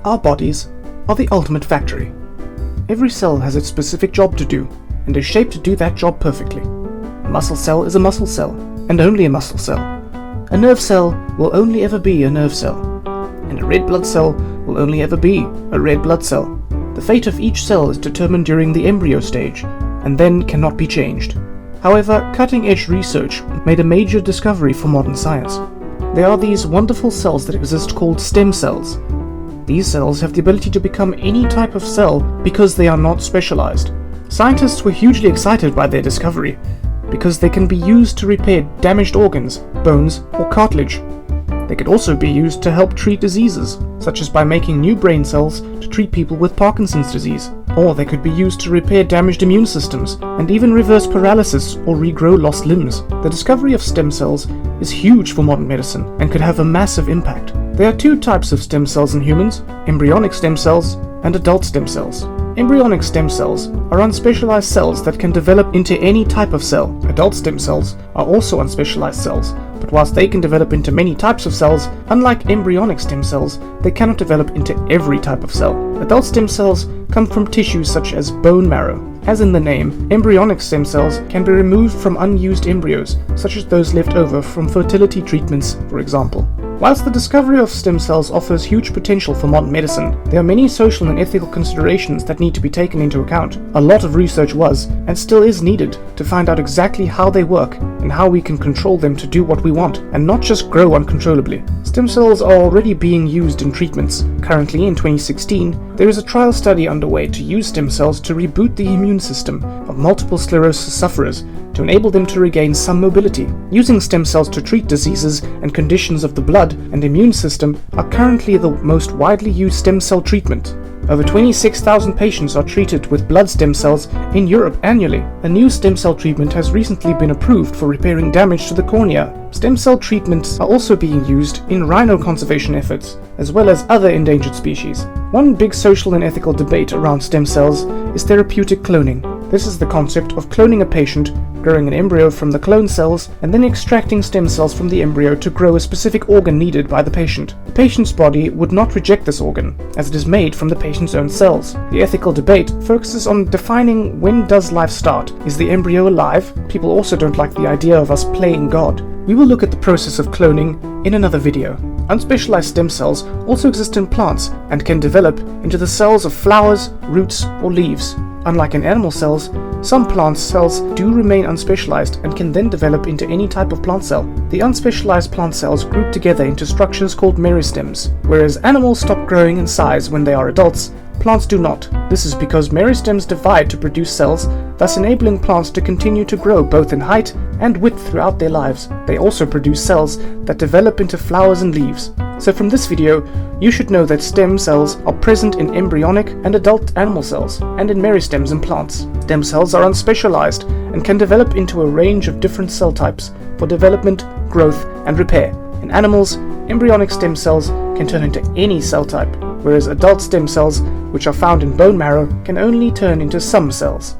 Our bodies are the ultimate factory. Every cell has its specific job to do, and is shaped to do that job perfectly. A muscle cell is a muscle cell, and only a muscle cell. A nerve cell will only ever be a nerve cell, and a red blood cell will only ever be a red blood cell. The fate of each cell is determined during the embryo stage, and then cannot be changed. However, cutting-edge research made a major discovery for modern science. There are these wonderful cells that exist called stem cells. These cells have the ability to become any type of cell because they are not specialized. Scientists were hugely excited by their discovery because they can be used to repair damaged organs, bones, or cartilage. They could also be used to help treat diseases, such as by making new brain cells to treat people with Parkinson's disease. Or they could be used to repair damaged immune systems, and even reverse paralysis or regrow lost limbs. The discovery of stem cells is huge for modern medicine and could have a massive impact. There are two types of stem cells in humans: embryonic stem cells and adult stem cells. Embryonic stem cells are unspecialized cells that can develop into any type of cell. Adult stem cells are also unspecialized cells, but whilst they can develop into many types of cells, unlike embryonic stem cells, they cannot develop into every type of cell. Adult stem cells come from tissues such as bone marrow. As in the name, embryonic stem cells can be removed from unused embryos, such as those left over from fertility treatments, for example. Whilst the discovery of stem cells offers huge potential for modern medicine, there are many social and ethical considerations that need to be taken into account. A lot of research was, and still is needed, to find out exactly how they work and how we can control them to do what we want, and not just grow uncontrollably. Stem cells are already being used in treatments. Currently, in 2016, there is a trial study underway to use stem cells to reboot the immune system of multiple sclerosis sufferers to enable them to regain some mobility. Using stem cells to treat diseases and conditions of the blood and immune system are currently the most widely used stem cell treatment. Over 26,000 patients are treated with blood stem cells in Europe annually. A new stem cell treatment has recently been approved for repairing damage to the cornea. Stem cell treatments are also being used in rhino conservation efforts, as well as other endangered species. One big social and ethical debate around stem cells is therapeutic cloning. This is the concept of cloning a patient, growing an embryo from the clone cells, and then extracting stem cells from the embryo to grow a specific organ needed by the patient. The patient's body would not reject this organ, as it is made from the patient's own cells. The ethical debate focuses on defining when does life start. Is the embryo alive? People also don't like the idea of us playing God. We will look at the process of cloning in another video. Unspecialized stem cells also exist in plants and can develop into the cells of flowers, roots, or leaves. Unlike in animal cells, some plant cells do remain unspecialized and can then develop into any type of plant cell. The unspecialized plant cells group together into structures called meristems. Whereas animals stop growing in size when they are adults, plants do not. This is because meristems divide to produce cells, thus enabling plants to continue to grow both in height and width throughout their lives. They also produce cells that develop into flowers and leaves. So from this video, you should know that stem cells are present in embryonic and adult animal cells, and in meristems in plants. Stem cells are unspecialized and can develop into a range of different cell types for development, growth, and repair. In animals, embryonic stem cells can turn into any cell type, whereas adult stem cells, which are found in bone marrow, can only turn into some cells.